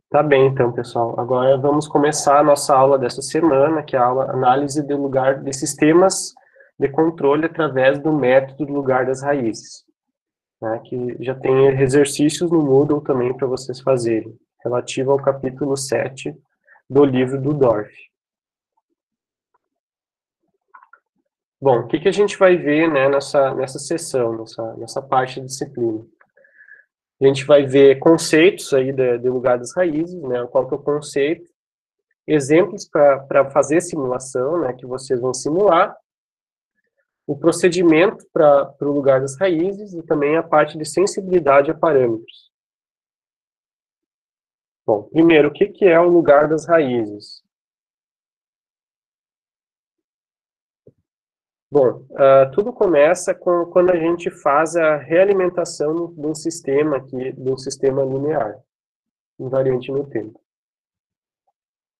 Tá bem, então, pessoal. Agora vamos começar a nossa aula dessa semana, que é a aula Análise de lugar de sistemas de controle através do método do lugar das raízes, né, que já tem exercícios no Moodle também para vocês fazerem, relativo ao capítulo 7 do livro do Dorff. Bom, o que a gente vai ver, né, nessa sessão, nessa parte da disciplina? A gente vai ver conceitos aí de lugar das raízes, né, qual que é o conceito, exemplos para fazer simulação, né, que vocês vão simular, o procedimento para o lugar das raízes e também a parte de sensibilidade a parâmetros. Bom, primeiro, o que é o lugar das raízes? Bom, tudo começa quando a gente faz a realimentação de um sistema aqui, de um sistema linear, invariante no tempo.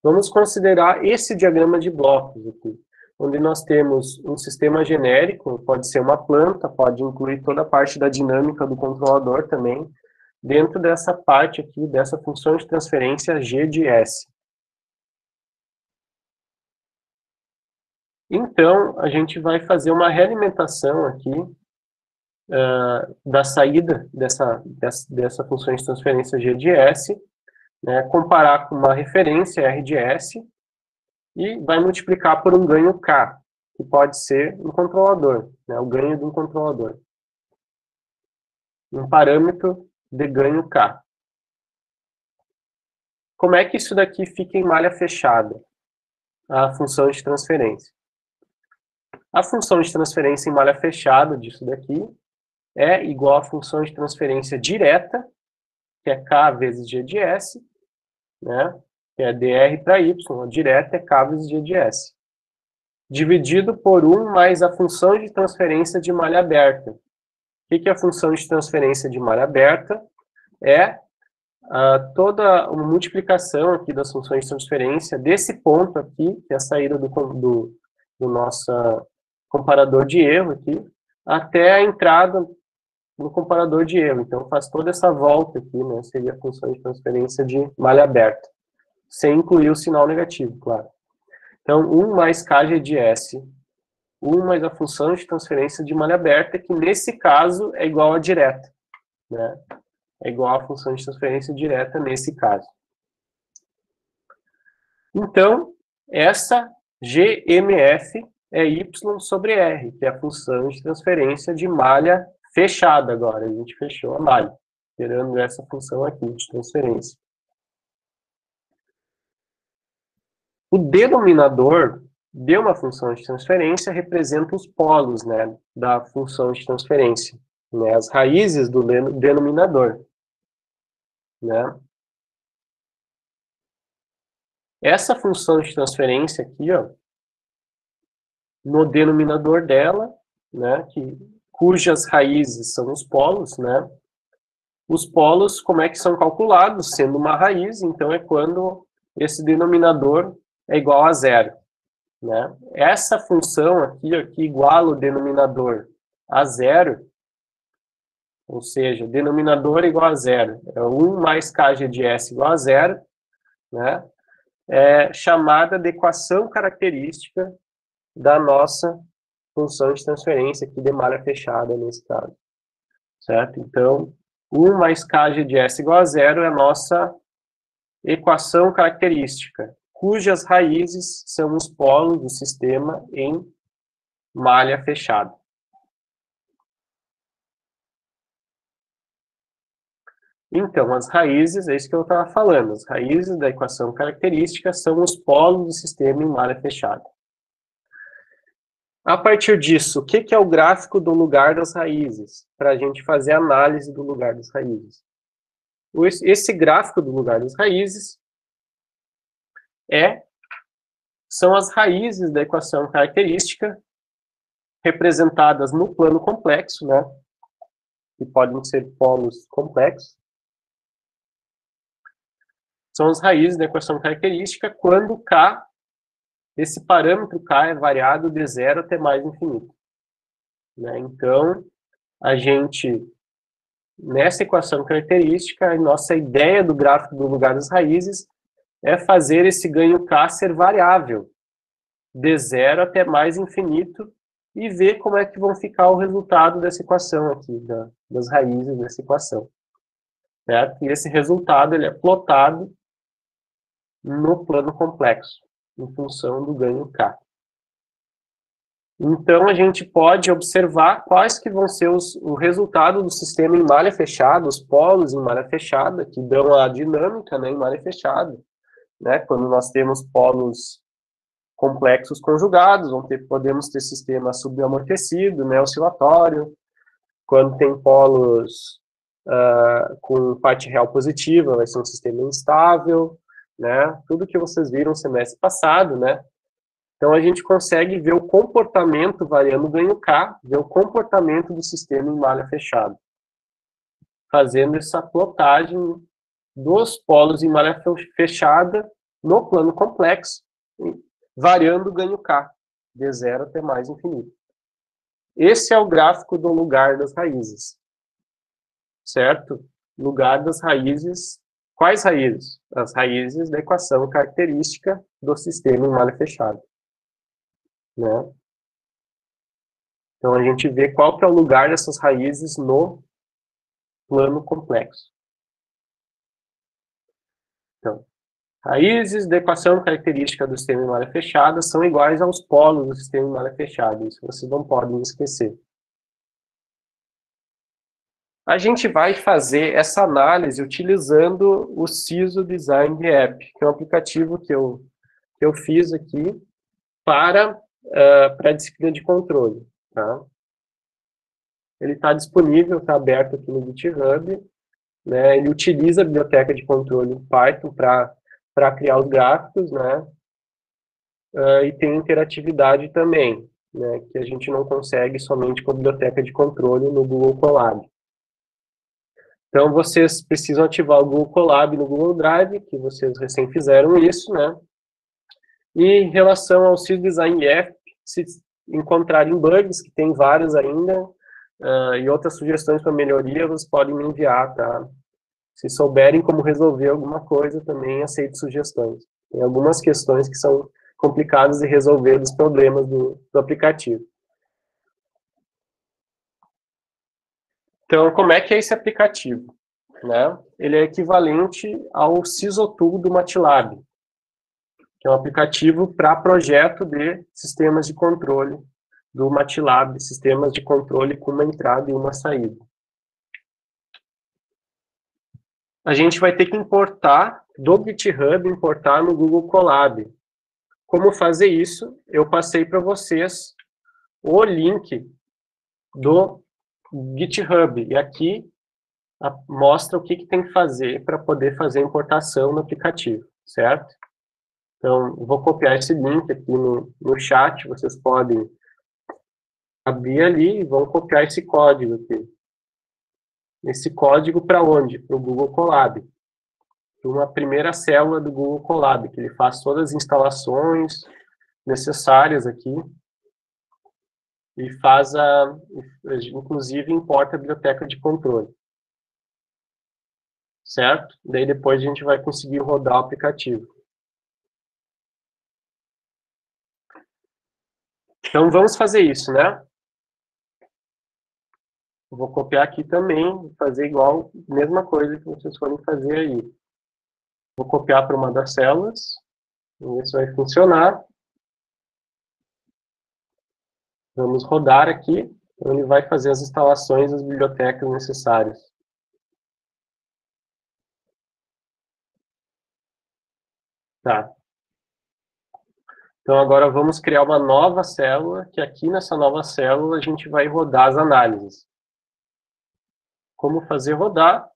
Vamos considerar esse diagrama de blocos aqui, onde nós temos um sistema genérico, pode ser uma planta, pode incluir toda a parte da dinâmica do controlador também, dentro dessa parte aqui, dessa função de transferência G de S. Então, a gente vai fazer uma realimentação aqui da saída dessa função de transferência G de S, né, comparar com uma referência R de S, e vai multiplicar por um ganho K, que pode ser um controlador, né, o ganho de um controlador. Um parâmetro de ganho K. Como é que isso daqui fica em malha fechada? A função de transferência. A função de transferência em malha fechada disso daqui é igual à função de transferência direta, que é K vezes G de S, né, que é dr para y, a direta é K vezes G de S, dividido por 1 mais a função de transferência de malha aberta. O que é a função de transferência de malha aberta? É toda uma multiplicação aqui das funções de transferência desse ponto aqui, que é a saída do nosso comparador de erro aqui, até a entrada no comparador de erro. Então, faz toda essa volta aqui, né, seria a função de transferência de malha aberta, sem incluir o sinal negativo, claro. Então, 1 mais kg de S, 1 mais a função de transferência de malha aberta, que nesse caso é igual a direta, né? É igual à função de transferência direta nesse caso. Então, essa GMF é Y sobre R, que é a função de transferência de malha fechada agora. A gente fechou a malha, gerando essa função aqui de transferência. O denominador de uma função de transferência representa os polos, né, da função de transferência, né, as raízes do denominador, né. Essa função de transferência aqui, ó, no denominador dela, né, cujas raízes são os polos, né. Os polos, como é que são calculados? Sendo uma raiz, então é quando esse denominador é igual a zero, né? Essa função aqui, que iguala o denominador a zero, ou seja, denominador igual a zero, é 1 mais kg de S igual a zero, né? É chamada de equação característica da nossa função de transferência aqui de malha fechada nesse caso, certo? Então, 1 mais kg de S igual a zero é a nossa equação característica, cujas raízes são os polos do sistema em malha fechada. Então, as raízes, é isso que eu estava falando, as raízes da equação característica são os polos do sistema em malha fechada. A partir disso, o que é o gráfico do lugar das raízes? Para a gente fazer a análise do lugar das raízes. Esse gráfico do lugar das raízes são as raízes da equação característica representadas no plano complexo, né? Que podem ser polos complexos. São as raízes da equação característica quando K, esse parâmetro K é variado de zero até mais infinito, né? Então, a gente nessa equação característica, a nossa ideia do gráfico do lugar das raízes é fazer esse ganho K ser variável, de 0 até mais infinito, e ver como é que vão ficar o resultado dessa equação aqui, das raízes dessa equação. Certo? E esse resultado ele é plotado no plano complexo, em função do ganho K. Então, a gente pode observar quais que vão ser o resultado do sistema em malha fechada, os polos em malha fechada, que dão a dinâmica, né, em malha fechada. Né? Quando nós temos polos complexos conjugados, podemos ter sistema subamortecido, né, oscilatório. Quando tem polos com parte real positiva, vai ser um sistema instável, né? Tudo que vocês viram no semestre passado, né? Então, a gente consegue ver o comportamento, variando o ganho K, ver o comportamento do sistema em malha fechada, fazendo essa plotagem dos polos em malha fechada no plano complexo, variando o ganho K, de 0 até mais infinito. Esse é o gráfico do lugar das raízes, certo? Lugar das raízes. Quais raízes? As raízes da equação característica do sistema em malha fechada. Né? Então, a gente vê qual que é o lugar dessas raízes no plano complexo. Então, raízes da equação característica do sistema em malha fechada são iguais aos polos do sistema em malha fechada. Isso vocês não podem esquecer. A gente vai fazer essa análise utilizando o CISO Design App, que é um aplicativo que eu fiz aqui para a disciplina de controle. Tá? Ele está disponível, está aberto aqui no GitHub. Né? Ele utiliza a biblioteca de controle Python para criar os gráficos, né? E tem interatividade também, né? Que a gente não consegue somente com a biblioteca de controle no Google Colab. Então, vocês precisam ativar o Google Colab no Google Drive, que vocês recém fizeram isso, né? E em relação ao CISO Design App, se encontrarem bugs, que tem vários ainda, e outras sugestões para melhoria, vocês podem me enviar, tá? Se souberem como resolver alguma coisa, também aceito sugestões. Tem algumas questões que são complicadas de resolver dos problemas do aplicativo. Então, como é que é esse aplicativo? Né? Ele é equivalente ao SISOTool do MATLAB, que é um aplicativo para projeto de sistemas de controle do MATLAB, sistemas de controle com uma entrada e uma saída. A gente vai ter que importar do GitHub, importar no Google Colab. Como fazer isso? Eu passei para vocês o link do GitHub. E aqui mostra o que tem que fazer para poder fazer a importação no aplicativo, certo? Então, vou copiar esse link aqui no chat. Vocês podem abrir ali e vão copiar esse código aqui. Esse código para onde? Para o Google Colab. Uma primeira célula do Google Colab, que ele faz todas as instalações necessárias aqui e faz inclusive importa a biblioteca de controle. Certo? Daí depois a gente vai conseguir rodar o aplicativo. Então vamos fazer isso, né? Eu vou copiar aqui também, fazer igual, mesma coisa que vocês forem fazer aí. Vou copiar para uma das células, ver se vai funcionar. Vamos rodar aqui, então ele vai fazer as instalações das bibliotecas necessárias. Tá. Então agora vamos criar uma nova célula, que aqui nessa nova célula a gente vai rodar as análises. Como fazer rodar?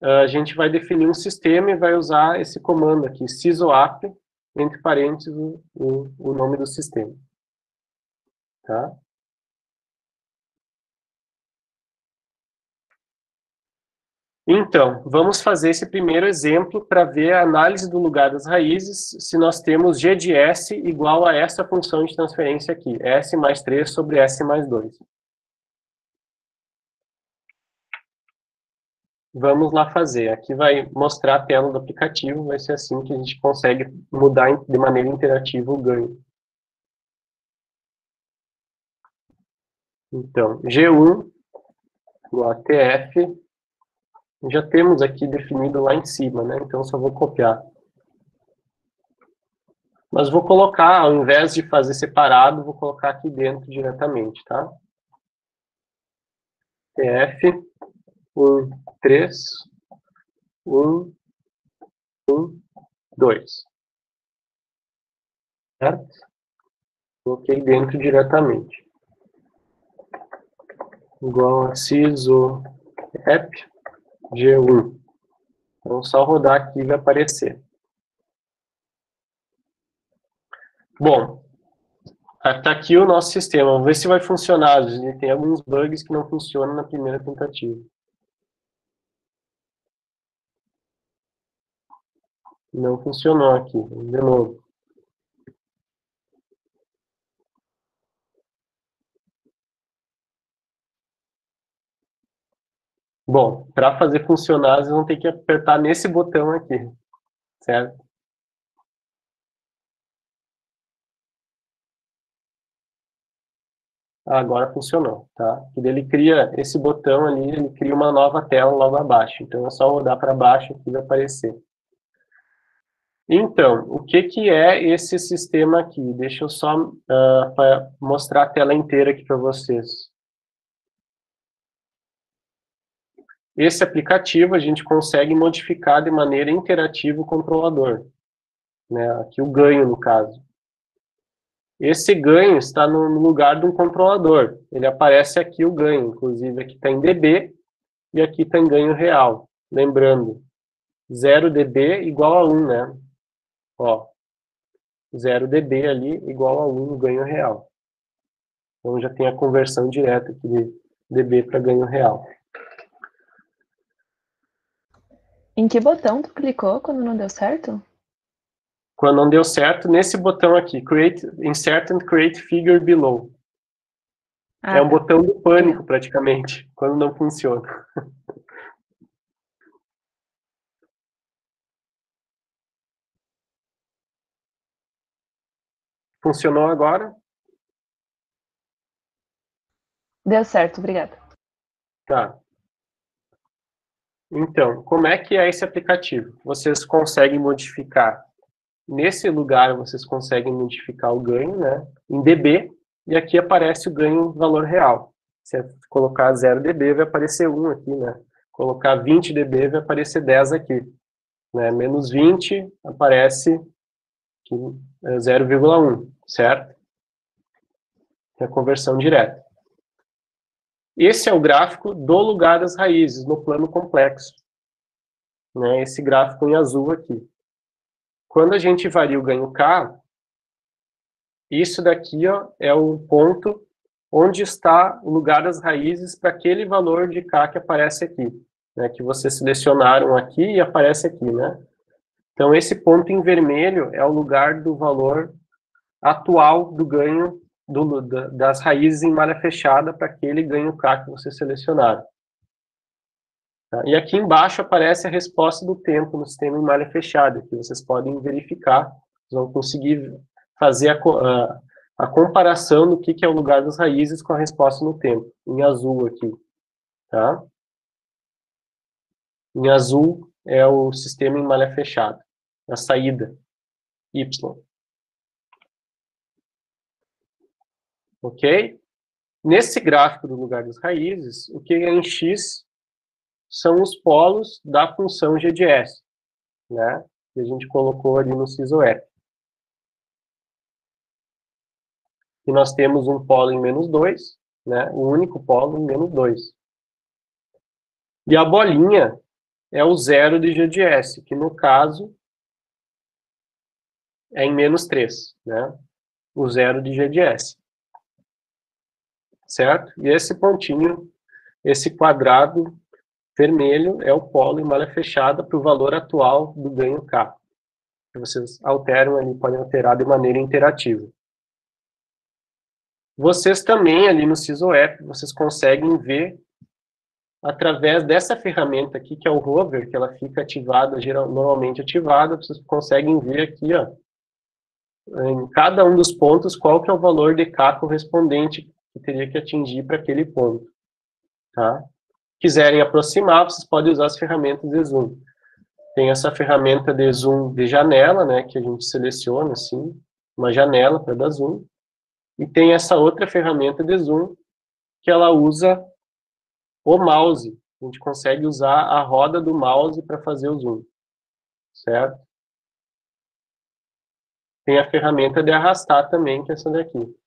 A gente vai definir um sistema e vai usar esse comando aqui, sysoapp, entre parênteses, o nome do sistema. Tá? Então, vamos fazer esse primeiro exemplo para ver a análise do lugar das raízes, se nós temos g de s igual a essa função de transferência aqui, s mais 3 sobre s mais 2. Vamos lá fazer. Aqui vai mostrar a tela do aplicativo, vai ser assim que a gente consegue mudar de maneira interativa o ganho. Então, G1, o ATF, já temos aqui definido lá em cima, né? Então, só vou copiar. Mas vou colocar, ao invés de fazer separado, vou colocar aqui dentro diretamente, tá? TF, 1, 3, 1, 1, 2. Certo? Coloquei dentro diretamente. Igual a CISO app G1. Então, só rodar aqui e vai aparecer. Bom, está aqui o nosso sistema. Vamos ver se vai funcionar. Tem alguns bugs que não funcionam na primeira tentativa. Não funcionou aqui. De novo. Bom, para fazer funcionar, vocês vão ter que apertar nesse botão aqui, certo? Agora funcionou, tá? E ele cria esse botão ali, ele cria uma nova tela logo abaixo. Então é só rodar para baixo que vai aparecer. Então, o que é esse sistema aqui? Deixa eu só mostrar a tela inteira aqui para vocês. Esse aplicativo a gente consegue modificar de maneira interativa o controlador, né? Aqui o ganho, no caso. Esse ganho está no lugar de um controlador. Ele aparece aqui o ganho, inclusive aqui está em dB e aqui está em ganho real. Lembrando, 0 dB igual a 1, né? Ó, 0 dB ali igual a 1 no ganho real. Então já tem a conversão direta aqui de dB para ganho real. Em que botão tu clicou quando não deu certo? Quando não deu certo, nesse botão aqui, Insert and Create Figure Below. É um botão do pânico, praticamente, quando não funciona. Funcionou agora? Deu certo, obrigada. Tá. Então, como é que é esse aplicativo? Vocês conseguem modificar. Nesse lugar, vocês conseguem modificar o ganho, né? Em dB, e aqui aparece o ganho valor real. Se colocar 0 dB, vai aparecer 1 aqui, né? Colocar 20 dB, vai aparecer 10 aqui. Né? Menos 20, aparece 0,1, certo? É a conversão direta. Esse é o gráfico do lugar das raízes, no plano complexo. Né? Esse gráfico em azul aqui. Quando a gente varia o ganho K, isso daqui ó, é o ponto onde está o lugar das raízes para aquele valor de K que aparece aqui. Né? Que vocês selecionaram aqui e aparece aqui, né? Então, esse ponto em vermelho é o lugar do valor atual do ganho das raízes em malha fechada para aquele ganho K que vocês selecionaram. Tá? E aqui embaixo aparece a resposta do tempo no sistema em malha fechada, que vocês podem verificar, vocês vão conseguir fazer a comparação do que é o lugar das raízes com a resposta no tempo, em azul aqui. Tá? Em azul é o sistema em malha fechada, a saída, Y. Ok? Nesse gráfico do lugar das raízes, o que é em X são os polos da função g de S, né? Que a gente colocou ali no CISO-F. E nós temos um polo em menos 2, né? O único polo em menos 2. E a bolinha é o zero de g de S, que no caso é em menos 3, né? O zero de g de S. Certo? E esse pontinho, esse quadrado vermelho é o polo em malha fechada para o valor atual do ganho K. Que vocês alteram ali, podem alterar de maneira interativa. Vocês também, ali no CISO-App, vocês conseguem ver através dessa ferramenta aqui, que é o Hover, que ela fica ativada, normalmente ativada, vocês conseguem ver aqui, ó, em cada um dos pontos, qual que é o valor de K correspondente que teria que atingir para aquele ponto, tá? Quiserem aproximar, vocês podem usar as ferramentas de zoom. Tem essa ferramenta de zoom de janela, né, que a gente seleciona, assim, uma janela para dar zoom. E tem essa outra ferramenta de zoom, que ela usa o mouse. A gente consegue usar a roda do mouse para fazer o zoom, certo? Tem a ferramenta de arrastar também, que é essa daqui,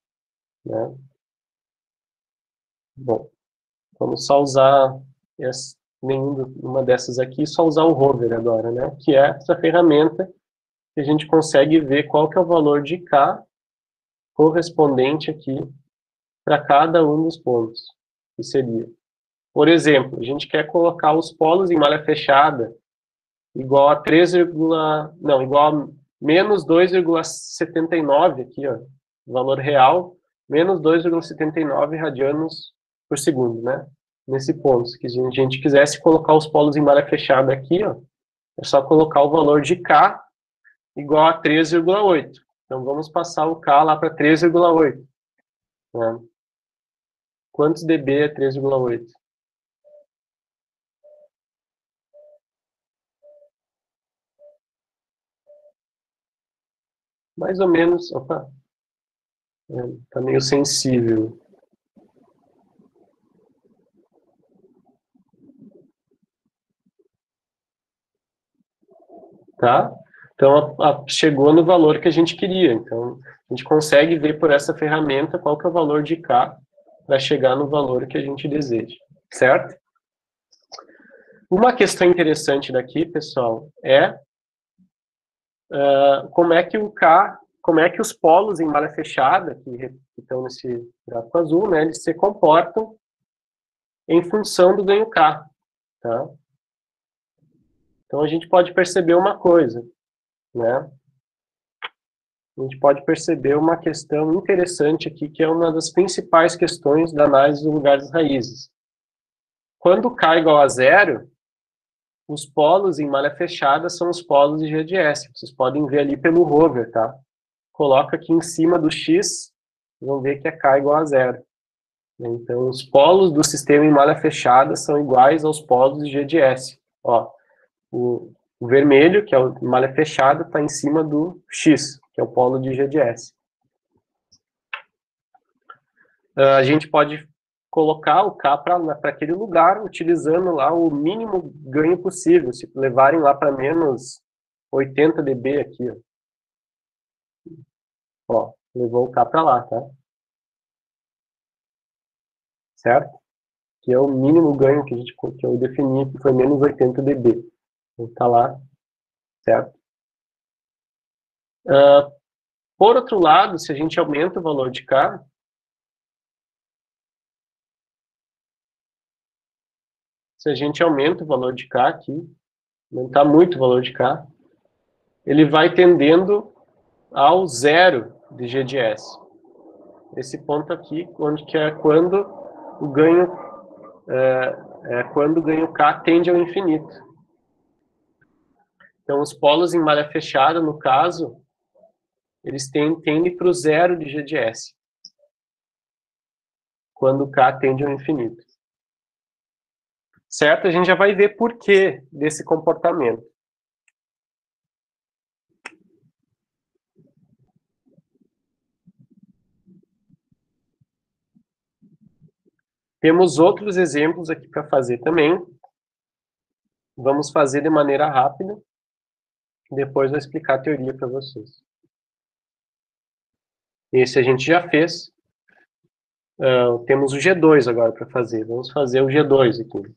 né? Bom, vamos só usar nenhuma dessas aqui, só usar o Hover agora, né? Que é essa ferramenta que a gente consegue ver qual que é o valor de K correspondente aqui para cada um dos pontos, que seria. Por exemplo, a gente quer colocar os polos em malha fechada igual a igual a menos 2,79 aqui, ó, valor real, menos 2,79 radianos por segundo, né? Nesse ponto, se a gente quisesse colocar os polos em malha fechada aqui, ó, é só colocar o valor de K igual a 3,8. Então, vamos passar o K lá para 3,8. Né? Quantos dB é 3,8? Mais ou menos, opa, tá meio sensível. Tá? Então, chegou no valor que a gente queria. Então, a gente consegue ver por essa ferramenta qual que é o valor de K para chegar no valor que a gente deseja, certo? Uma questão interessante daqui, pessoal, é como é que os polos em malha fechada, que estão nesse gráfico azul, né, eles se comportam em função do ganho K, tá? Então, a gente pode perceber uma coisa, né? A gente pode perceber uma questão interessante aqui, que é uma das principais questões da análise do lugar das raízes. Quando K igual a zero, os polos em malha fechada são os polos de GDS. Vocês podem ver ali pelo Hover, tá? Coloca aqui em cima do X, vão ver que é K igual a zero. Então, os polos do sistema em malha fechada são iguais aos polos de GDS. Ó, o vermelho, que é o malha fechada, está em cima do X, que é o polo de GDS. A gente pode colocar o K para aquele lugar, utilizando lá o mínimo ganho possível. Se levarem lá para menos 80 dB aqui, ó, levou o K para lá, tá? Certo? Que é o mínimo ganho que eu defini, que foi menos 80 dB. Então, tá lá, certo? Por outro lado, se a gente aumenta o valor de K, aqui, aumentar muito o valor de K, ele vai tendendo ao zero de GDS. Esse ponto aqui, onde que é quando o ganho K tende ao infinito. Então, os polos em malha fechada, no caso, eles tendem para o zero de GDS, quando o K tende ao infinito. Certo? A gente já vai ver por que desse comportamento. Temos outros exemplos aqui para fazer também. Vamos fazer de maneira rápida. Depois vou explicar a teoria para vocês. Esse a gente já fez. Temos o G2 agora para fazer. Vamos fazer o G2 aqui.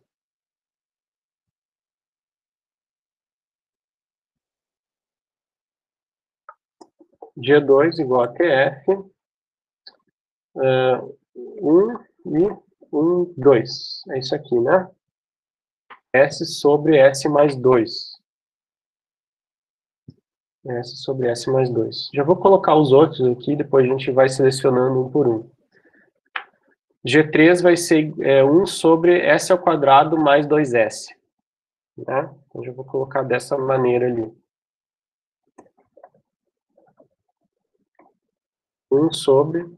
G2 igual a TF 1 e 1, 2. É isso aqui, né? S sobre S mais 2. S sobre S mais 2. Já vou colocar os outros aqui, depois a gente vai selecionando um por um. G3 vai ser 1 sobre S ao quadrado mais 2S. Né? Então, eu vou colocar dessa maneira ali. 1 sobre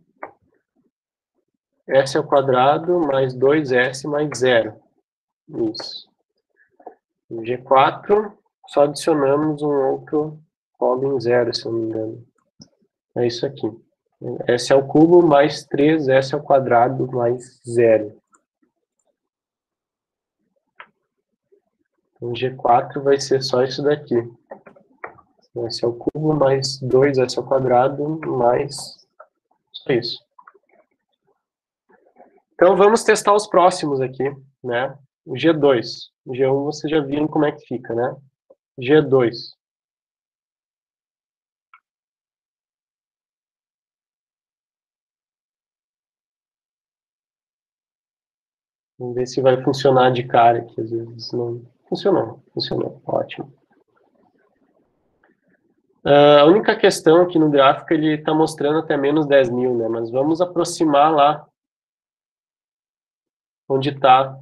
S ao quadrado mais 2S mais 0. Isso. No G4, só adicionamos um outro colo em 0, se eu não me engano. É isso aqui. S ao cubo mais 3S ao quadrado mais 0. Então, G4 vai ser só isso daqui. S ao cubo mais 2S ao quadrado mais só isso. Então, vamos testar os próximos aqui, né? O G2. O G1 vocês já viram como é que fica, né? G2. Vamos ver se vai funcionar de cara aqui. Às vezes não. Funcionou. Ótimo. A única questão aqui no gráfico, ele está mostrando até menos 10.000, né? Mas vamos aproximar lá onde está,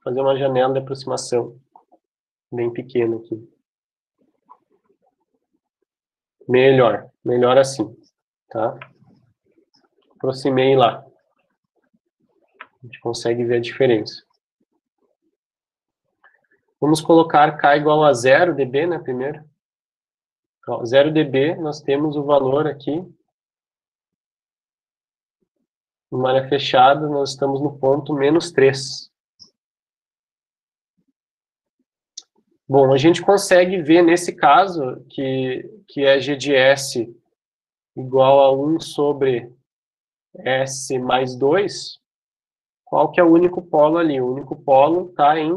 fazer uma janela de aproximação bem pequena aqui. Melhor assim, tá? Aproximei lá. A gente consegue ver a diferença. Vamos colocar K igual a 0 dB, né, primeiro. 0 dB, nós temos o valor aqui. Em malha fechada, nós estamos no ponto menos 3. Bom, a gente consegue ver nesse caso que é G de S igual a 1 sobre S mais 2. Qual que é o único polo ali? O único polo está em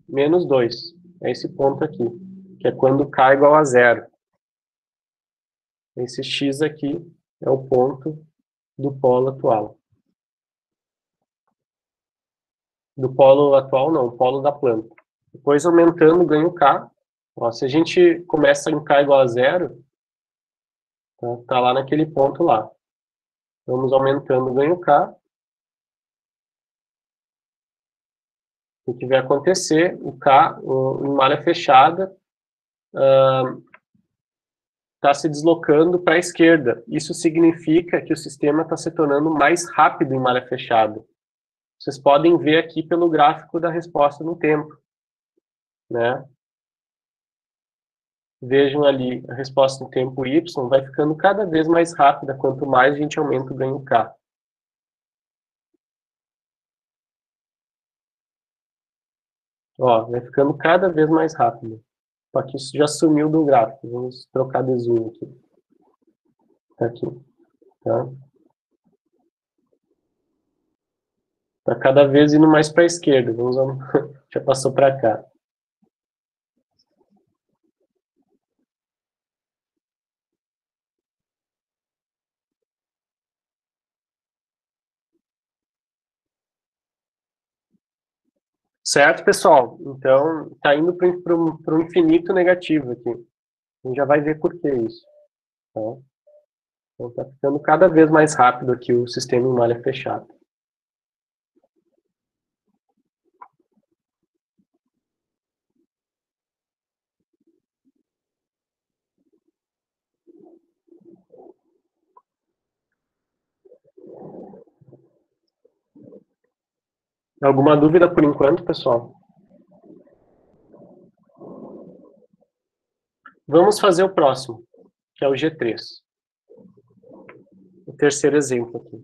menos 2. É esse ponto aqui, que é quando K igual a 0. Esse X aqui é o ponto do polo atual. Do polo atual, não, o polo da planta. Depois, aumentando, ganho K. Ó, se a gente começa em K igual a 0, tá lá naquele ponto lá. Vamos aumentando, ganho K. O que vai acontecer? O K, em malha fechada, está se deslocando para a esquerda. Isso significa que o sistema está se tornando mais rápido em malha fechada. Vocês podem ver aqui pelo gráfico da resposta no tempo, né? Vejam ali a resposta no tempo y vai ficando cada vez mais rápida quanto mais a gente aumenta o ganho K. Ó, vai ficando cada vez mais rápido. Só que isso já sumiu do gráfico. Vamos trocar de zoom aqui. Tá aqui, tá? Tá cada vez indo mais para a esquerda. Já passou para cá. Certo, pessoal? Então, está indo para um infinito negativo aqui. A gente já vai ver por que isso. Tá? Então, está ficando cada vez mais rápido aqui o sistema em malha fechada. Alguma dúvida por enquanto, pessoal? Vamos fazer o próximo, que é o G3. O terceiro exemplo aqui.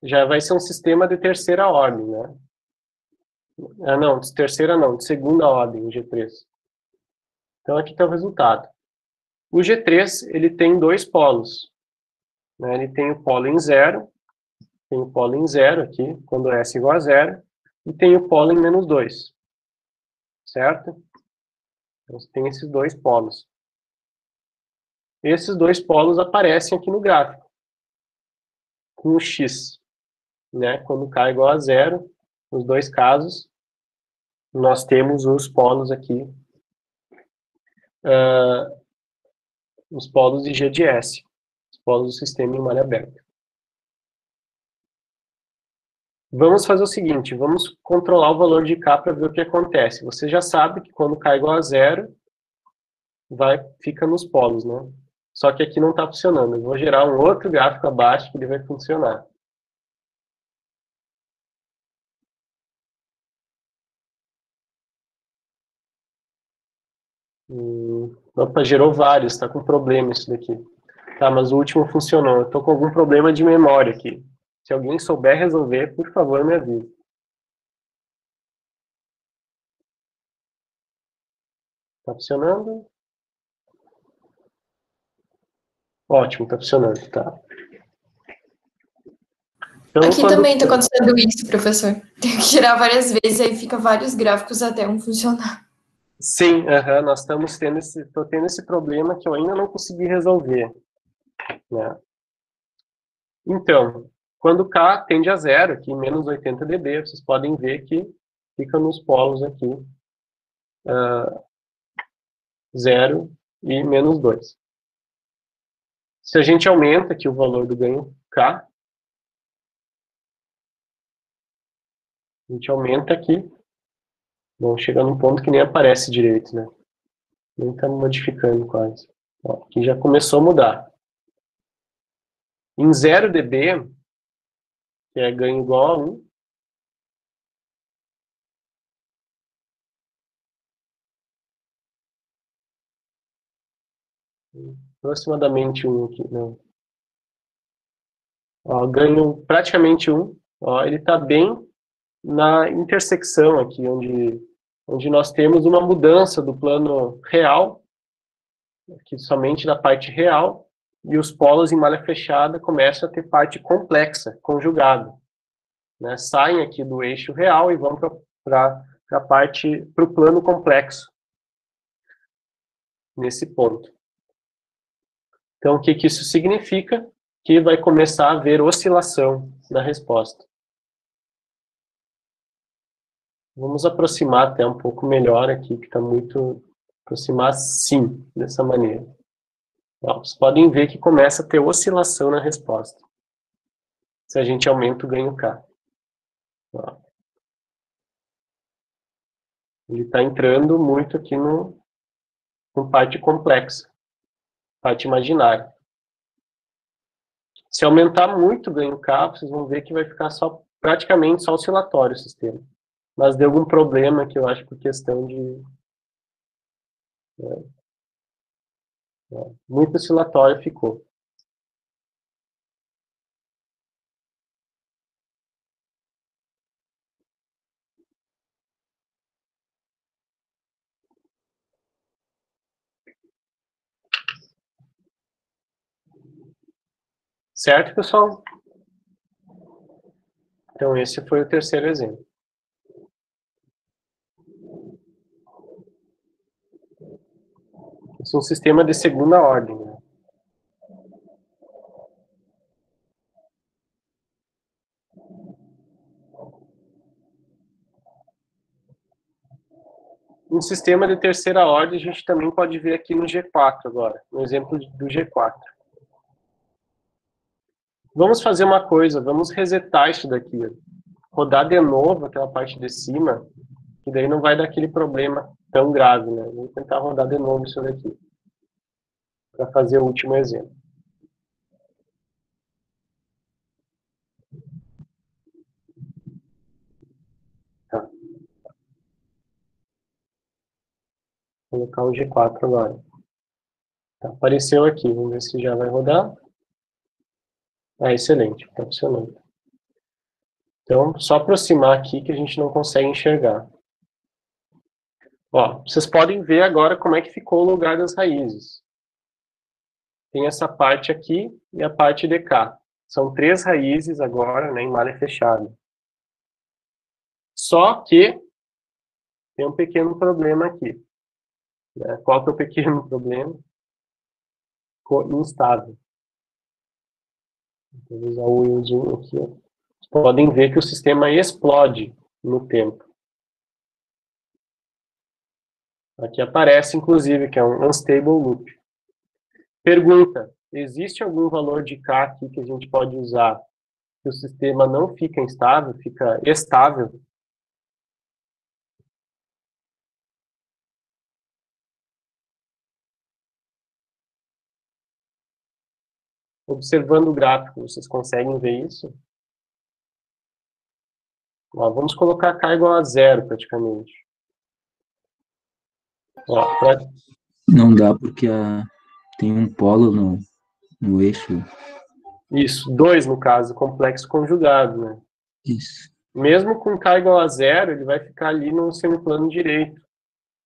Já vai ser um sistema de terceira ordem, né? Ah, não, de terceira não, de segunda ordem, o G3. Então, aqui está o resultado. O G3, ele tem dois polos. Né? Ele tem o polo em 0, tem o polo em 0 aqui, quando S igual a 0, e tem o polo em menos 2. Certo? Então, você tem esses dois polos. Esses dois polos aparecem aqui no gráfico, com o X. Né? Quando K é igual a 0, nos dois casos, nós temos os polos aqui, os polos de G de S, os polos do sistema em malha aberta. Vamos fazer o seguinte, vamos controlar o valor de K para ver o que acontece. Você já sabe que quando K é igual a zero, fica nos polos, né? Só que aqui não está funcionando. Eu vou gerar um outro gráfico abaixo que ele vai funcionar. Opa, gerou vários, está com problema isso daqui. Tá, mas o último funcionou. Eu estou com algum problema de memória aqui. Se alguém souber resolver, por favor, me avise. Está funcionando? Ótimo, está funcionando, tá. Então, aqui também está acontecendo isso, professor. Tem que girar várias vezes, aí fica vários gráficos até um funcionar. Sim, nós estamos tendo estou tendo esse problema que eu ainda não consegui resolver. Né? Então, quando K tende a zero, aqui menos 80 dB, vocês podem ver que fica nos polos aqui, 0 e menos 2. Se a gente aumenta aqui o valor do ganho K, a gente aumenta aqui, bom, chega num ponto que nem aparece direito, né? Nem está modificando quase. Ó, aqui já começou a mudar. Em 0 dB, que é ganho igual a 1, aproximadamente 1 aqui, não. Ó, ganho praticamente 1. Ó, ele está bem na intersecção aqui, onde nós temos uma mudança do plano real, aqui somente da parte real, e os polos em malha fechada começam a ter parte complexa, conjugada. Né? Saem aqui do eixo real e vão para o plano complexo, nesse ponto. Então, o que isso significa? Que vai começar a haver oscilação na resposta. Vamos aproximar até um pouco melhor aqui, que está muito... Aproximar sim, dessa maneira. Ó, vocês podem ver que começa a ter oscilação na resposta. Se a gente aumenta o ganho K. Ó. Ele está entrando muito aqui no parte complexa, parte imaginária. Se aumentar muito o ganho K, vocês vão ver que vai ficar praticamente só oscilatório o sistema. Mas deu algum problema que eu acho por questão de... muito oscilatório ficou. Certo, pessoal? Então, esse foi o terceiro exemplo. Esse é um sistema de segunda ordem. Né? Um sistema de terceira ordem a gente também pode ver aqui no G4 agora, no exemplo do G4. Vamos fazer uma coisa, vamos resetar isso daqui. Rodar de novo aquela parte de cima, que daí não vai dar aquele problema tão grave, né? Vamos tentar rodar de novo isso daqui, para fazer o último exemplo. Tá. Vou colocar o G4 agora. Tá, apareceu aqui, vamos ver se já vai rodar. Ah, excelente, está funcionando. Então, só aproximar aqui que a gente não consegue enxergar. Ó, vocês podem ver agora como é que ficou o lugar das raízes. Tem essa parte aqui e a parte de cá. São 3 raízes agora, né, em malha fechada. Só que tem um pequeno problema aqui. Né? Qual que é o pequeno problema? Ficou instável. Vou usar o wheelzinho aqui. Ó. Vocês podem ver que o sistema explode no tempo. Aqui aparece, inclusive, que é um unstable loop. Pergunta, existe algum valor de K aqui que a gente pode usar que o sistema não fica instável, fica estável. Observando o gráfico, vocês conseguem ver isso? Ó, vamos colocar K igual a zero, praticamente. Ó, Não dá porque tem um polo no eixo. Isso, 2 no caso, complexo conjugado, né? Isso. Mesmo com K igual a zero, ele vai ficar ali no semiplano direito.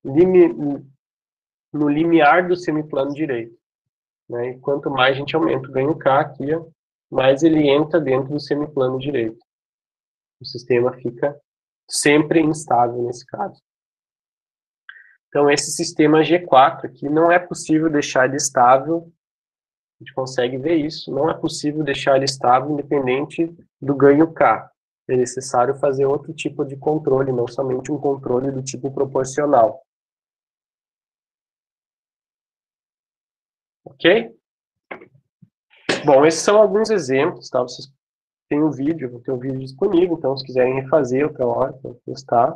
No limiar do semiplano direito. Né? E quanto mais a gente aumenta o ganho K aqui, ó, mais ele entra dentro do semiplano direito. O sistema fica sempre instável nesse caso. Então, esse sistema G4 aqui, não é possível deixar ele estável. A gente consegue ver isso. Não é possível deixar ele estável independente do ganho K. É necessário fazer outro tipo de controle, não somente um controle do tipo proporcional. Ok? Bom, esses são alguns exemplos, tá? Vocês têm um vídeo, vou ter um vídeo disponível, então se quiserem refazer outra hora, para testar.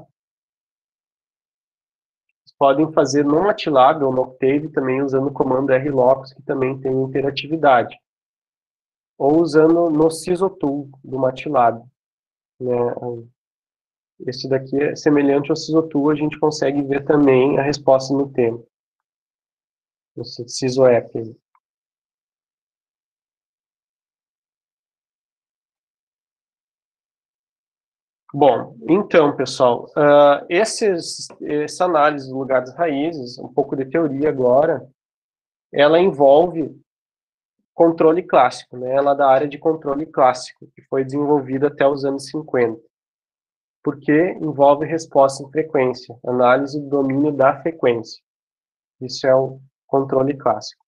Vocês podem fazer no MATLAB ou no Octave também usando o comando rlocus, que também tem interatividade. Ou usando no Sisotool do MATLAB. Né? Esse daqui é semelhante ao Sisotool, a gente consegue ver também a resposta no tempo. No Sisoapp. Bom, então, pessoal, essa análise do lugar das raízes, um pouco de teoria agora, ela envolve controle clássico, né? Ela é da área de controle clássico, que foi desenvolvida até os anos 50. Porque envolve resposta em frequência, análise do domínio da frequência. Isso é o controle clássico.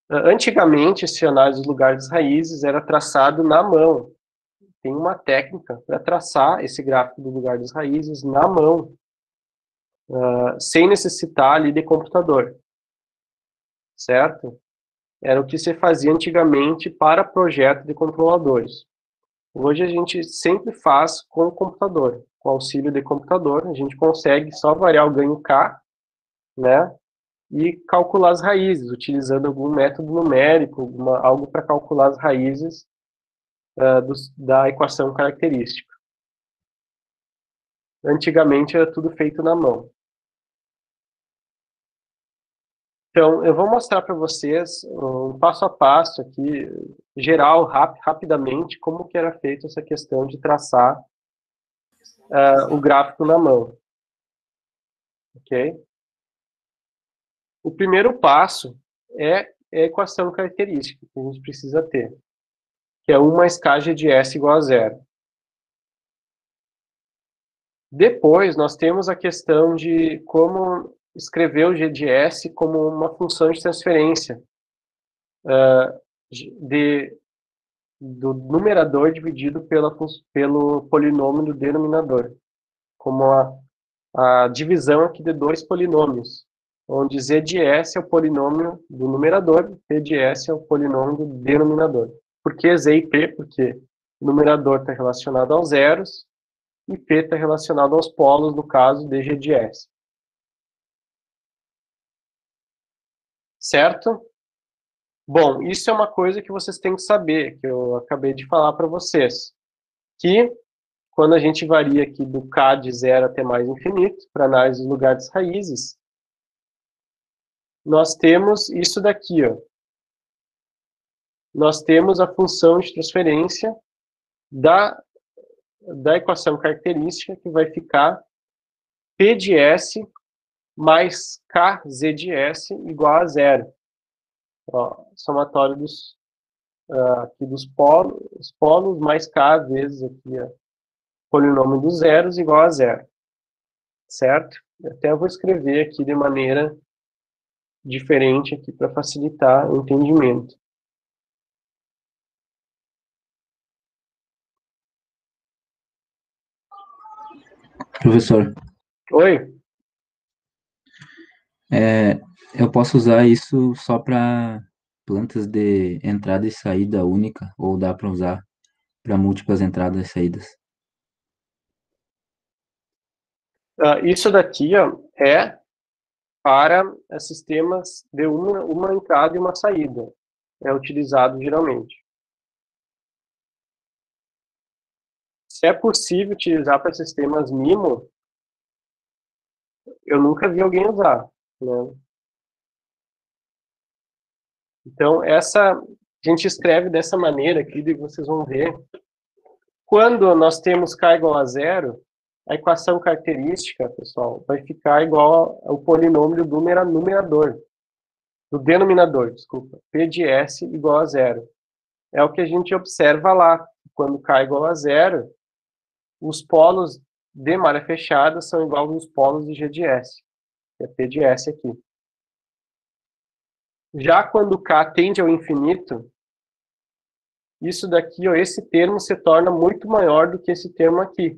Antigamente, esse análise do lugar das raízes era traçado na mão. Tem uma técnica para traçar esse gráfico do lugar das raízes na mão, sem necessitar ali de computador, certo? Era o que se fazia antigamente para projeto de controladores. Hoje a gente sempre faz com o computador, com auxílio de computador, a gente consegue só variar o ganho K, né, e calcular as raízes, utilizando algum método numérico, algo para calcular as raízes da equação característica. Antigamente era tudo feito na mão. Então, eu vou mostrar para vocês um passo a passo aqui, geral, rapidamente, como que era feita essa questão de traçar o gráfico na mão. Ok? O primeiro passo é a equação característica que a gente precisa ter, que é 1 mais k de S igual a zero. Depois, nós temos a questão de como escrever o g de S como uma função de transferência do numerador dividido pelo polinômio do denominador, como a divisão aqui de dois polinômios, onde z de S é o polinômio do numerador, p de S é o polinômio do denominador. Por que z e p? Porque o numerador está relacionado aos zeros e p está relacionado aos polos, no caso de g de S. Certo? Bom, isso é uma coisa que vocês têm que saber, que eu acabei de falar para vocês. Que quando a gente varia aqui do k de zero até mais infinito, para análise do lugar das raízes, nós temos isso daqui, ó. Nós temos a função de transferência da equação característica, que vai ficar P de S mais KZ de S igual a zero. Ó, somatório aqui dos polos mais K vezes aqui, ó, polinômio dos zeros igual a zero. Certo? Até eu vou escrever aqui de maneira diferente aqui para facilitar o entendimento. Professor, Oi? eu posso usar isso só para plantas de entrada e saída única, ou dá para usar para múltiplas entradas e saídas? Isso daqui, ó, é para sistemas de uma entrada e uma saída. É utilizado geralmente. Se é possível utilizar para sistemas MIMO, eu nunca vi alguém usar, né? Então, a gente escreve dessa maneira aqui, e vocês vão ver. Quando nós temos K igual a zero, a equação característica, pessoal, vai ficar igual ao polinômio do denominador, desculpa, P de S igual a zero. É o que a gente observa lá. Quando K igual a zero, os polos de malha fechada são iguais aos polos de G de S, que é P de S aqui. Já quando K tende ao infinito, isso daqui, ó, esse termo se torna muito maior do que esse termo aqui.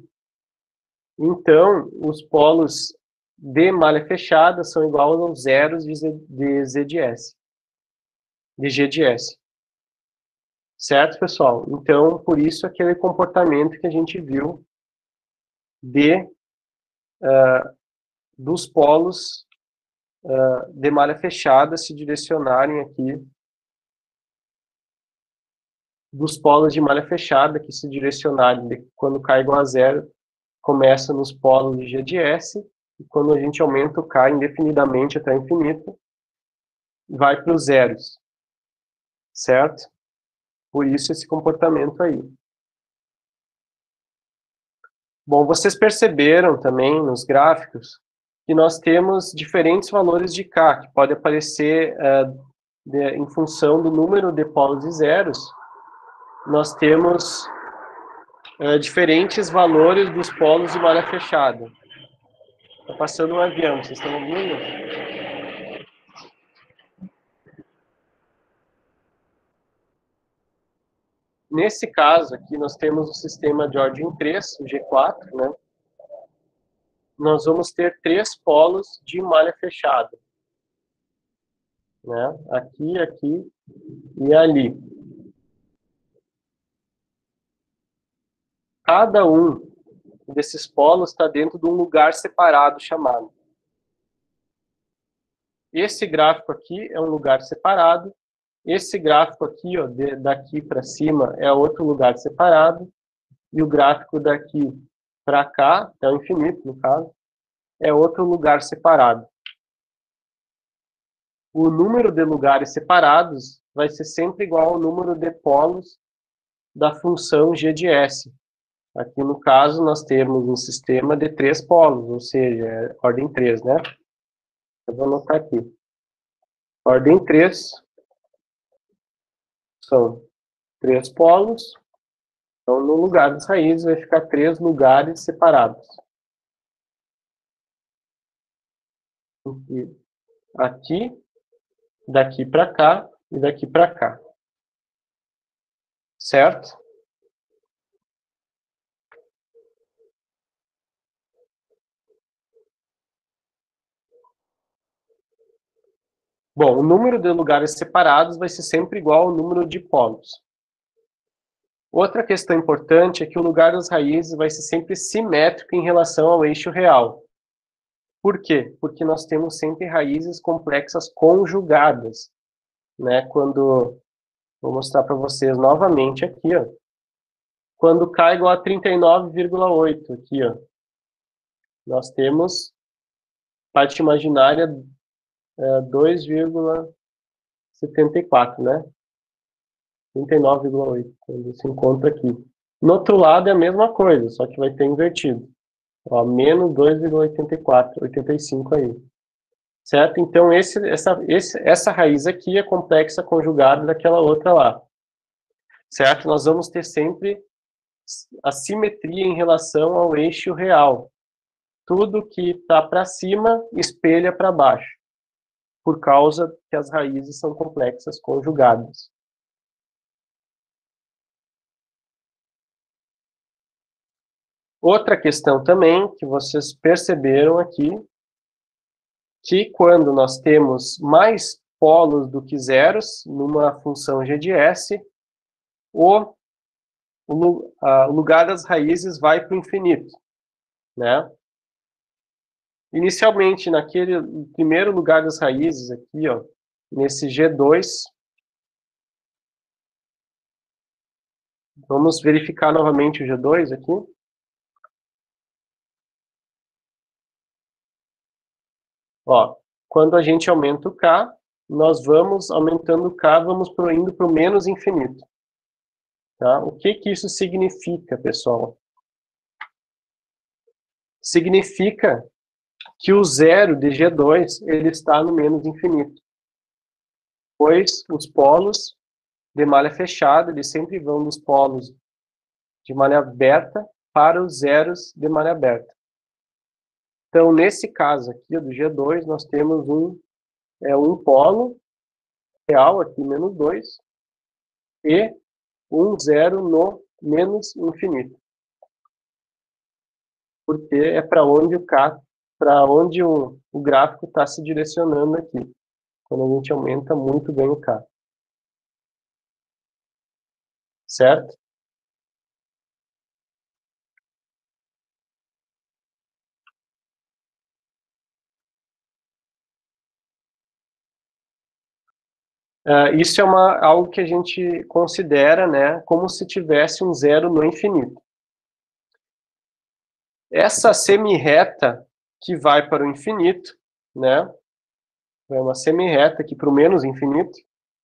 Então, os polos de malha fechada são iguais aos zeros de Z de S, de G de S. Certo, pessoal? Então, por isso, aquele comportamento que a gente viu dos polos de malha fechada se direcionarem aqui, dos polos de malha fechada que se direcionarem, quando K igual a zero, começa nos polos de G de S, e quando a gente aumenta o K indefinidamente até o infinito, vai para os zeros. Certo? Por isso esse comportamento aí. Bom, vocês perceberam também nos gráficos que nós temos diferentes valores de K, que pode aparecer em função do número de polos e zeros. Nós temos diferentes valores dos polos de malha fechada. Está passando um avião, vocês estão ouvindo? Nesse caso aqui, nós temos o sistema de ordem 3, o G4, né? Nós vamos ter 3 polos de malha fechada. Né? Aqui, aqui e ali. Cada um desses polos está dentro de um lugar separado chamado. Esse gráfico aqui é um lugar separado. Esse gráfico aqui, ó, daqui para cima, é outro lugar separado. E o gráfico daqui para cá, até o infinito, no caso, é outro lugar separado. O número de lugares separados vai ser sempre igual ao número de polos da função G de S. Aqui, no caso, nós temos um sistema de 3 polos, ou seja, é ordem 3, né? Eu vou anotar aqui. Ordem 3 são 3 polos. Então, no lugar das raízes, vai ficar 3 lugares separados. Aqui, daqui para cá e daqui para cá. Certo? Bom, o número de lugares separados vai ser sempre igual ao número de polos. Outra questão importante é que o lugar das raízes vai ser sempre simétrico em relação ao eixo real. Por quê? Porque nós temos sempre raízes complexas conjugadas. Né? Quando, vou mostrar para vocês novamente aqui, ó. Quando K igual a 39,8, aqui, ó. Nós temos parte imaginária 2,74, né? 39,8, quando se encontra aqui. No outro lado é a mesma coisa, só que vai ter invertido. Ó, menos 2,84, 85 aí. Certo? Então, essa raiz aqui é complexa conjugada daquela outra lá. Certo? Nós vamos ter sempre a simetria em relação ao eixo real. Tudo que está para cima espelha para baixo, por causa que as raízes são complexas conjugadas. Outra questão também que vocês perceberam aqui, que quando nós temos mais polos do que zeros numa função g de S, o lugar das raízes vai para o infinito, né? Inicialmente, naquele primeiro lugar das raízes aqui, ó, nesse G2, vamos verificar novamente o G2 aqui. Ó, quando a gente aumenta o K, nós vamos aumentando o K, vamos indo para o menos infinito. Tá? O que que isso significa, pessoal? Significa que o zero de G2 ele está no menos infinito. Pois os polos de malha fechada, eles sempre vão dos polos de malha aberta para os zeros de malha aberta. Então, nesse caso aqui, do G2, nós temos um polo real aqui, menos 2, e um zero no menos infinito. Porque é para onde o gráfico está se direcionando aqui, quando a gente aumenta muito bem o K. Certo? Isso é algo que a gente considera, né, como se tivesse um zero no infinito. Essa semirreta que vai para o infinito, né, é uma semirreta aqui para o menos infinito,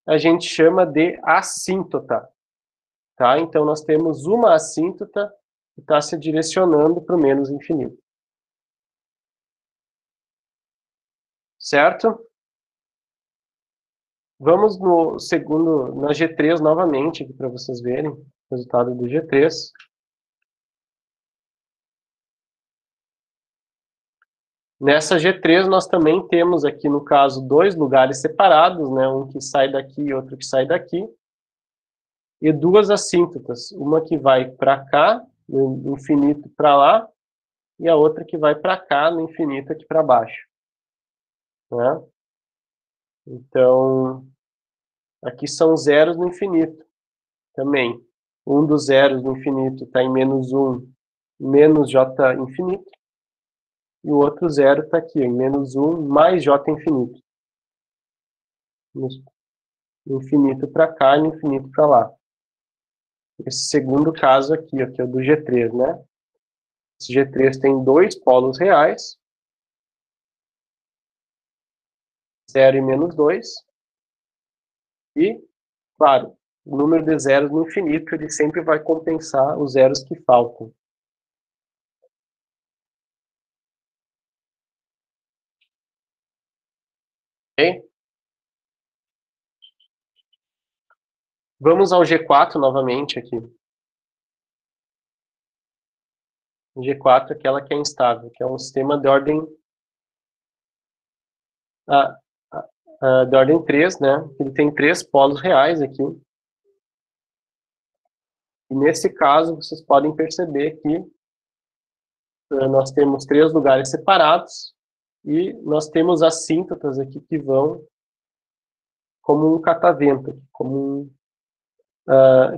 a gente chama de assíntota. Tá? Então, nós temos uma assíntota que está se direcionando para o menos infinito. Certo? Vamos na G3 novamente, para vocês verem o resultado do G3. Nessa G3, nós também temos aqui, no caso, dois lugares separados, né? Um que sai daqui e outro que sai daqui. E duas assíntotas, uma que vai para cá, no infinito para lá, e a outra que vai para cá, no infinito aqui para baixo. Né? Então, aqui são zeros no infinito também. Um dos zeros no infinito está em menos 1, menos j infinito. E o outro zero está aqui, em menos 1 mais j infinito. No infinito para cá e no infinito para lá. Esse segundo caso aqui, ó, que é o do G3, né? Esse G3 tem dois polos reais, 0 e menos 2. E, claro, o número de zeros no infinito, ele sempre vai compensar os zeros que faltam. Ok? Vamos ao G4 novamente aqui. O G4 é aquela que é instável, que é um sistema de ordem de ordem 3, né? Ele tem 3 polos reais aqui. E nesse caso, vocês podem perceber que nós temos 3 lugares separados e nós temos assíntotas aqui que vão como um catavento,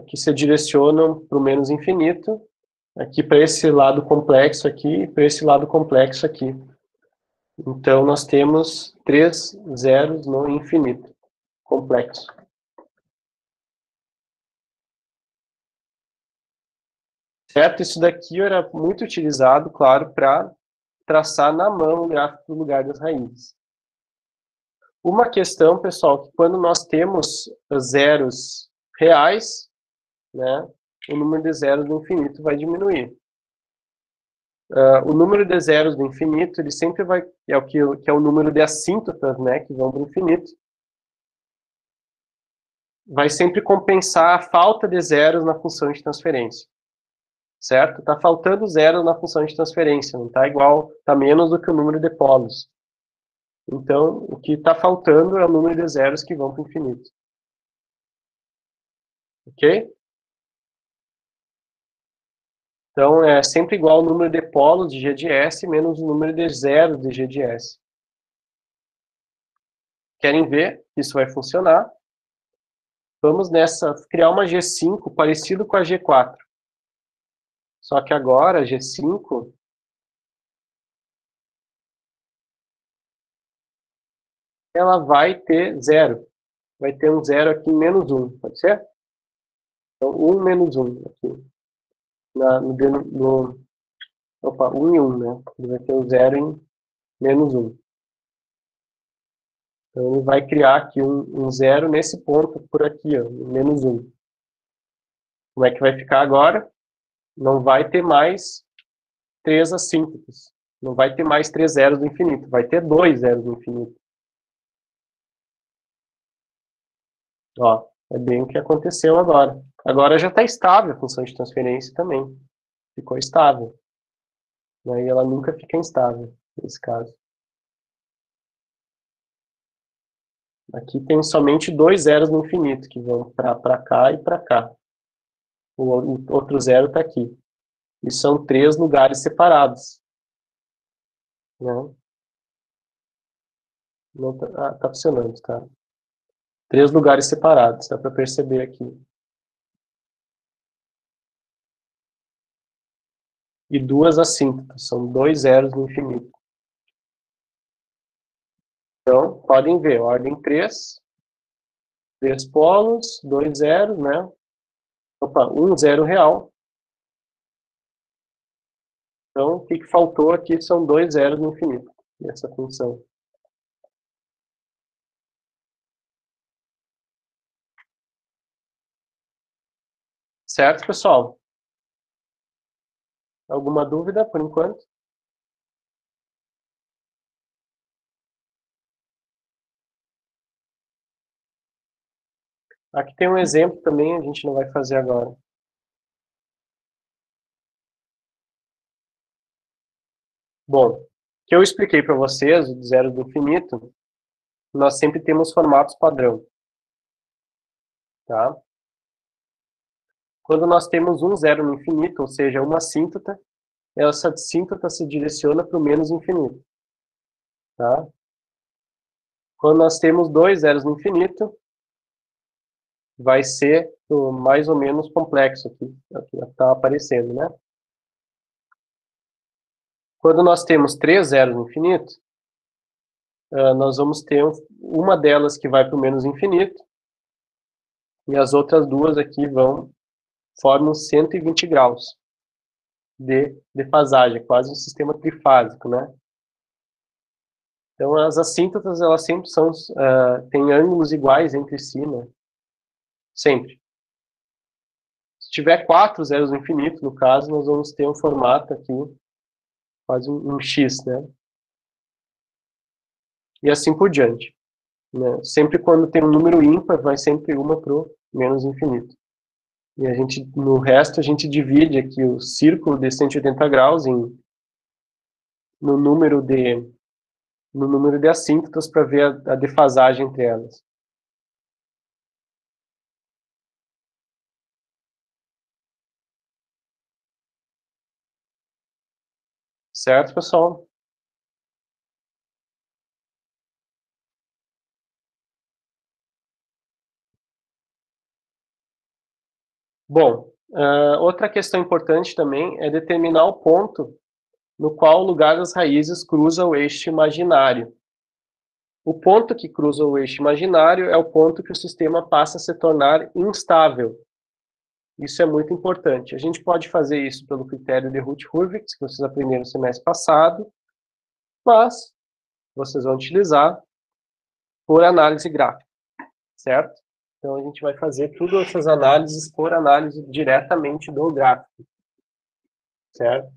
que se direcionam para o menos infinito, aqui para esse lado complexo aqui e para esse lado complexo aqui. Então, nós temos 3 zeros no infinito complexo. Certo? Isso daqui era muito utilizado, claro, para traçar na mão o gráfico do lugar das raízes. Uma questão, pessoal, que quando nós temos zeros reais, né, o número de zeros do infinito vai diminuir. O número de zeros do infinito, ele sempre vai, que é o número de assíntotas, né, que vão para o infinito, vai sempre compensar a falta de zeros na função de transferência. Certo? Está faltando zero na função de transferência, não está igual, está menos do que o número de polos. Então, o que está faltando é o número de zeros que vão para o infinito. Ok? Então, é sempre igual ao número de polos de G de S menos o número de zeros de G de S. Querem ver que isso vai funcionar? Vamos criar uma G5 parecido com a G4. Só que agora a G5 ela vai ter zero. Vai ter um zero aqui em menos 1, pode ser? Então, 1 menos 1 aqui. Opa, 1 e 1, né? Ele vai ter um zero em menos 1. Então, ele vai criar aqui um zero nesse ponto por aqui, ó, menos 1. Como é que vai ficar agora? Não vai ter mais 3 assíntotas. Não vai ter mais 3 zeros no infinito. Vai ter 2 zeros no infinito. Ó, é bem o que aconteceu agora. Agora já está estável a função de transferência também. Ficou estável. Aí ela nunca fica instável, nesse caso. Aqui tem somente 2 zeros no infinito, que vão para cá e para cá. O outro zero está aqui. E são 3 lugares separados. Né? Não tá funcionando, tá? 3 lugares separados, dá para perceber aqui. E 2 assíntotas, são 2 zeros no infinito. Então, podem ver, ordem 3, 3 polos, 2 zeros, né? Opa, 1 zero real. Então, o que faltou aqui são 2 zeros no infinito, nessa função. Certo, pessoal? Alguma dúvida, por enquanto? Aqui tem um exemplo também, a gente não vai fazer agora. Bom, o que eu expliquei para vocês, o zero do infinito, nós sempre temos formatos padrão. Tá? Quando nós temos um zero no infinito, ou seja, uma assíntota, essa assíntota se direciona para o menos infinito. Tá? Quando nós temos 2 zeros no infinito, vai ser mais ou menos complexo aqui está aparecendo, né? Quando nós temos 3 zeros no infinito, nós vamos ter uma delas que vai para o menos infinito, e as outras duas aqui formam 120 graus de defasagem, quase um sistema trifásico, né? Então, as assíntotas, elas sempre têm ângulos iguais entre si, né? Sempre. Se tiver 4 zeros no infinito, no caso, nós vamos ter um formato aqui, quase um X, né? E assim por diante. Né? Sempre quando tem um número ímpar, vai sempre uma para o menos infinito. E no resto, a gente divide aqui o círculo de 180 graus no número de assíntotas para ver a defasagem entre elas. Certo, pessoal? Bom, outra questão importante também é determinar o ponto no qual o lugar das raízes cruza o eixo imaginário. O ponto que cruza o eixo imaginário é o ponto que o sistema passa a se tornar instável. Isso é muito importante. A gente pode fazer isso pelo critério de Hurwitz, que vocês aprenderam no semestre passado, mas vocês vão utilizar por análise gráfica, certo? Então, a gente vai fazer todas essas análises por análise diretamente do gráfico, certo?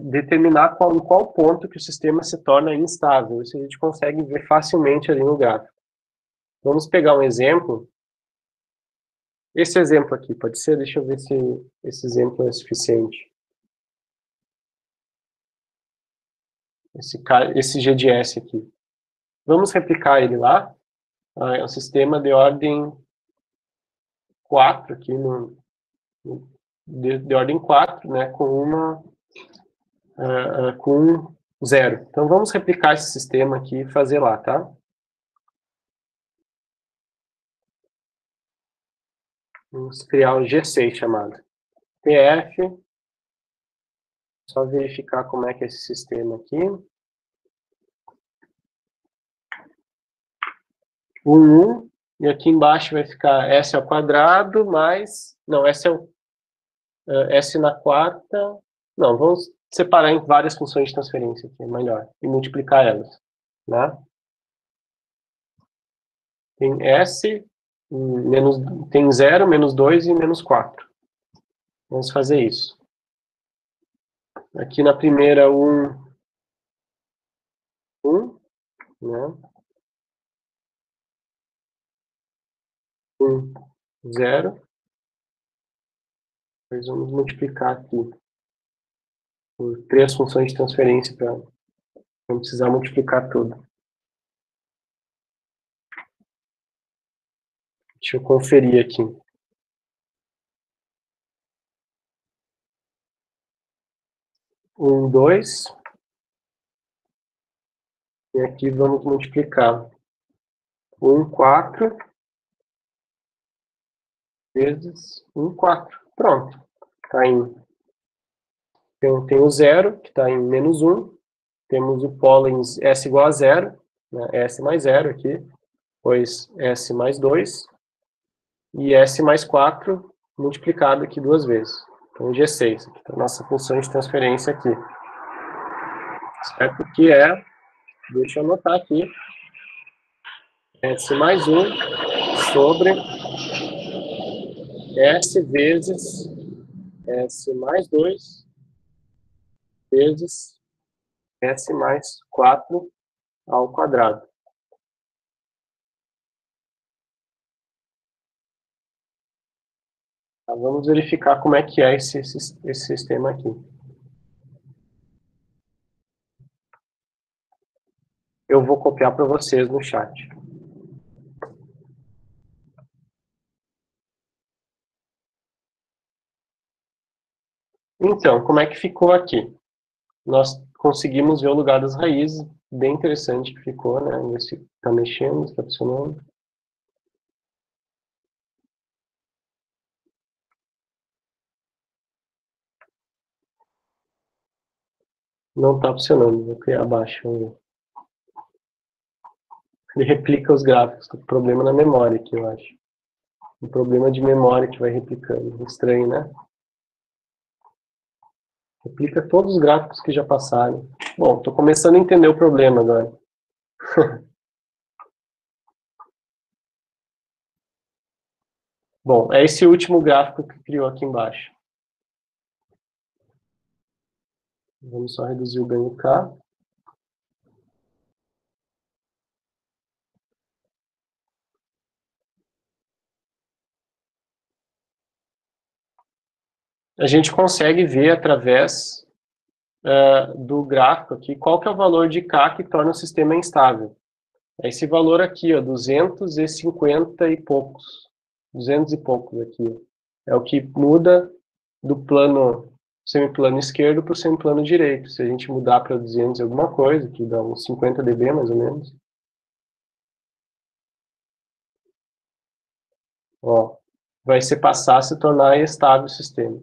Determinar em qual ponto que o sistema se torna instável. Isso a gente consegue ver facilmente ali no gráfico. Vamos pegar um exemplo. Esse exemplo aqui, pode ser? Deixa eu ver se esse exemplo é suficiente. Esse GDS aqui. Vamos replicar ele lá. É um sistema de ordem 4 aqui, de ordem 4, né, com 0. Então, vamos replicar esse sistema aqui e fazer lá, tá? Vamos criar um G6 chamado PF. Só verificar como é que é esse sistema aqui. 1, e aqui embaixo vai ficar S ao quadrado mais... Não, S na quarta... Não, vamos separar em várias funções de transferência aqui, é melhor. E multiplicar elas, né? Tem S, tem 0, menos 2 e menos 4. Vamos fazer isso. Aqui na primeira, 1, né? 1, 0. Depois vamos multiplicar aqui por 3 funções de transferência para não precisar multiplicar tudo. Deixa eu conferir aqui. Um, 2. E aqui vamos multiplicar. 1, 4. Vezes 1, 4. Pronto. Está em... Então, tem o 0, que está em menos 1. Temos o pólen S igual a 0. Né? S mais 0 aqui. Depois S mais 2. E S mais 4 multiplicado aqui 2 vezes. Então, G6. Aqui está a nossa função de transferência aqui. Certo? Que é... Deixa eu anotar aqui. S mais 1 sobre... S vezes S mais 2 vezes S mais 4 ao quadrado. Tá, vamos verificar como é que é esse sistema aqui. Eu vou copiar para vocês no chat. Então, como é que ficou aqui? Nós conseguimos ver o lugar das raízes, bem interessante que ficou, né? Ver se está mexendo, está funcionando. Não está funcionando, vou criar abaixo. Ele replica os gráficos, tem problema na memória aqui, eu acho. Um problema de memória que vai replicando, estranho, né? Replica todos os gráficos que já passaram. Bom, estou começando a entender o problema agora. Bom, é esse último gráfico que criou aqui embaixo. Vamos só reduzir o ganho K. A gente consegue ver através do gráfico aqui qual que é o valor de K que torna o sistema instável. É esse valor aqui, ó, 250 e poucos. 200 e poucos aqui. É o que muda do plano semiplano esquerdo para o semiplano direito. Se a gente mudar para 200 e alguma coisa, que dá uns 50 dB mais ou menos. Ó, vai se passar a se tornar estável o sistema.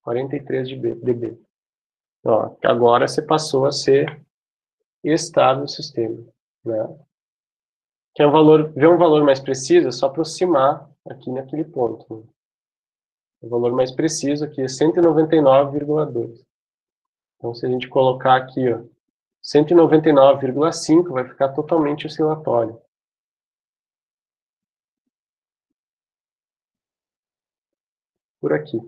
43 dB. Ó, agora você passou a ser estável o sistema. Né? Quer ver um valor mais preciso? É só aproximar aqui naquele ponto. Né? O valor mais preciso aqui é 199,2. Então, se a gente colocar aqui, ó, 199,5, vai ficar totalmente oscilatório. Por aqui.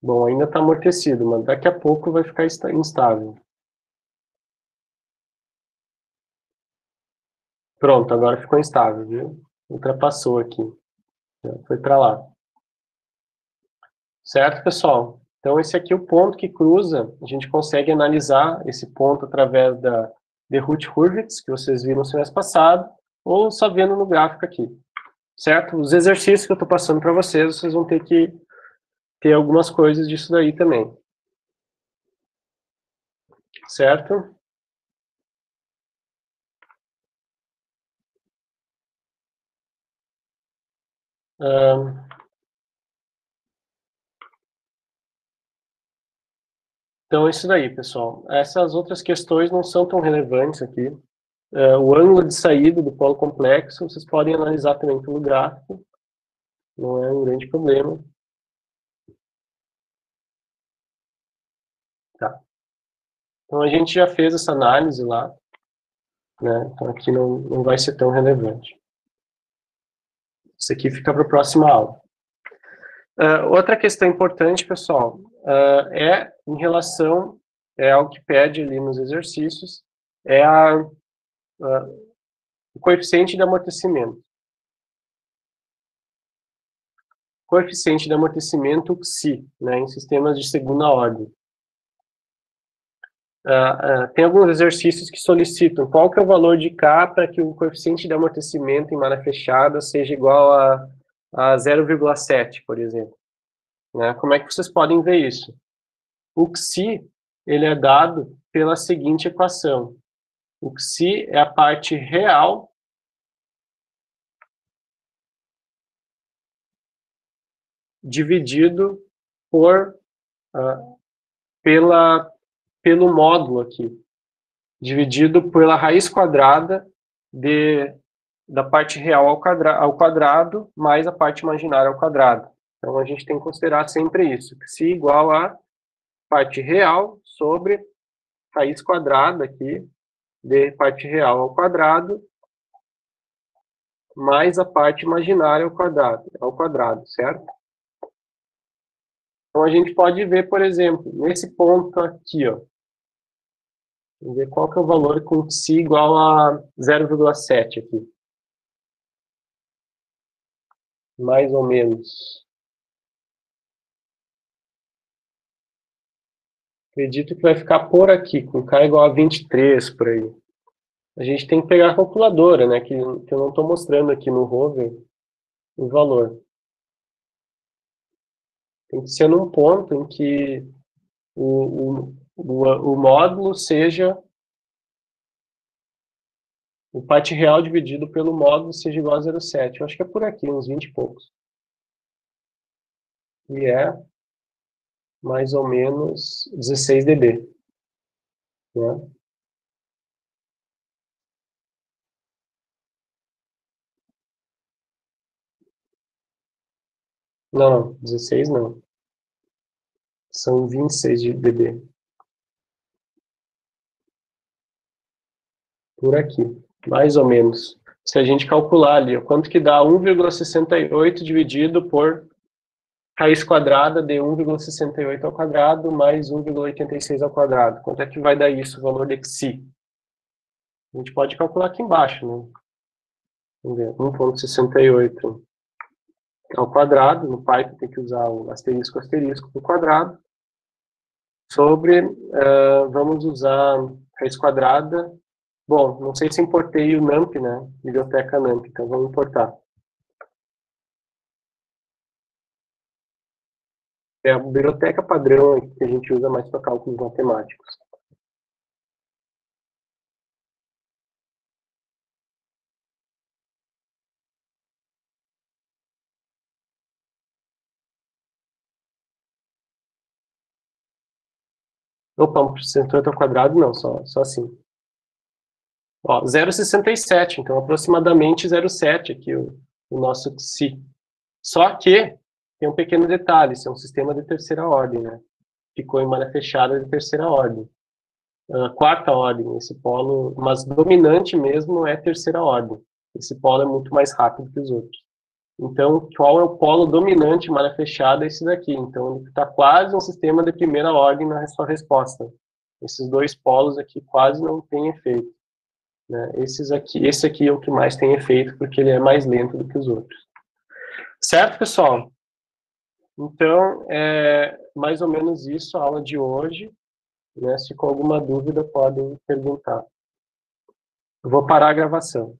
Bom, ainda está amortecido, mas daqui a pouco vai ficar instável. Pronto, agora ficou instável, viu? Ultrapassou aqui. Já foi para lá. Certo, pessoal? Então, esse aqui é o ponto que cruza. A gente consegue analisar esse ponto através da de Hurwitz, que vocês viram no semestre passado, ou só vendo no gráfico aqui. certo? Os exercícios que eu estou passando para vocês, vocês vão ter que ter algumas coisas disso daí também. Certo? Então, é isso daí, pessoal. Essas outras questões não são tão relevantes aqui. O ângulo de saída do polo complexo, vocês podem analisar também pelo gráfico. Não é um grande problema. Tá. Então, a gente já fez essa análise lá, né? Então, aqui não vai ser tão relevante. Isso aqui fica para a próxima aula. Outra questão importante, pessoal, é em relação, é algo que pede ali nos exercícios, é o coeficiente de amortecimento. Coeficiente de amortecimento Xi, né, em sistemas de segunda ordem. Tem alguns exercícios que solicitam qual que é o valor de K para que o coeficiente de amortecimento em malha fechada seja igual a 0,7, por exemplo. Né? Como é que vocês podem ver isso? O Xi, ele é dado pela seguinte equação. O Xi é a parte real dividido pelo módulo aqui, dividido pela raiz quadrada da parte real ao quadrado, mais a parte imaginária ao quadrado. Então, a gente tem que considerar sempre isso, que Xi igual a parte real sobre raiz quadrada aqui, de parte real ao quadrado, mais a parte imaginária ao quadrado, certo? Então, a gente pode ver, por exemplo, nesse ponto aqui, ó, vamos ver qual que é o valor com Xi igual a 0,7 aqui. Mais ou menos. Acredito que vai ficar por aqui, com K igual a 23, por aí. A gente tem que pegar a calculadora, né, que eu não estou mostrando aqui no rover o valor. Tem que ser num ponto em que o módulo seja, o parte real dividido pelo módulo seja igual a 0,7. Eu acho que é por aqui, uns 20 e poucos. E é mais ou menos 16 dB. Né? Não, 16 não. São 26 de dB. Por aqui, mais ou menos. Se a gente calcular ali, quanto que dá 1,68 dividido por raiz quadrada de 1,68 ao quadrado mais 1,86 ao quadrado. Quanto é que vai dar isso, o valor de Xi? A gente pode calcular aqui embaixo, né? Vamos ver, 1,68 ao quadrado, no Python tem que usar o asterisco do quadrado, sobre, vamos usar raiz quadrada. Bom, não sei se importei o NumPy, né? Biblioteca NumPy, então vamos importar. É a biblioteca padrão que a gente usa mais para cálculos matemáticos. Opa, 1,68 ao quadrado não, só assim. Ó, 0,67, então aproximadamente 0,7 aqui o nosso Xi. Só que tem um pequeno detalhe, isso é um sistema de terceira ordem, né? Ficou em malha fechada de terceira ordem. Quarta ordem, esse polo, mas dominante mesmo é terceira ordem. Esse polo é muito mais rápido que os outros. Então, qual é o polo dominante em malha fechada? Esse daqui. Então, ele está quase um sistema de primeira ordem na sua resposta. Esses dois polos aqui quase não têm efeito. Né? Esse aqui é o que mais tem efeito, porque ele é mais lento do que os outros. Certo, pessoal? Então, é mais ou menos isso a aula de hoje. Né? Se com alguma dúvida, podem perguntar. Eu vou parar a gravação.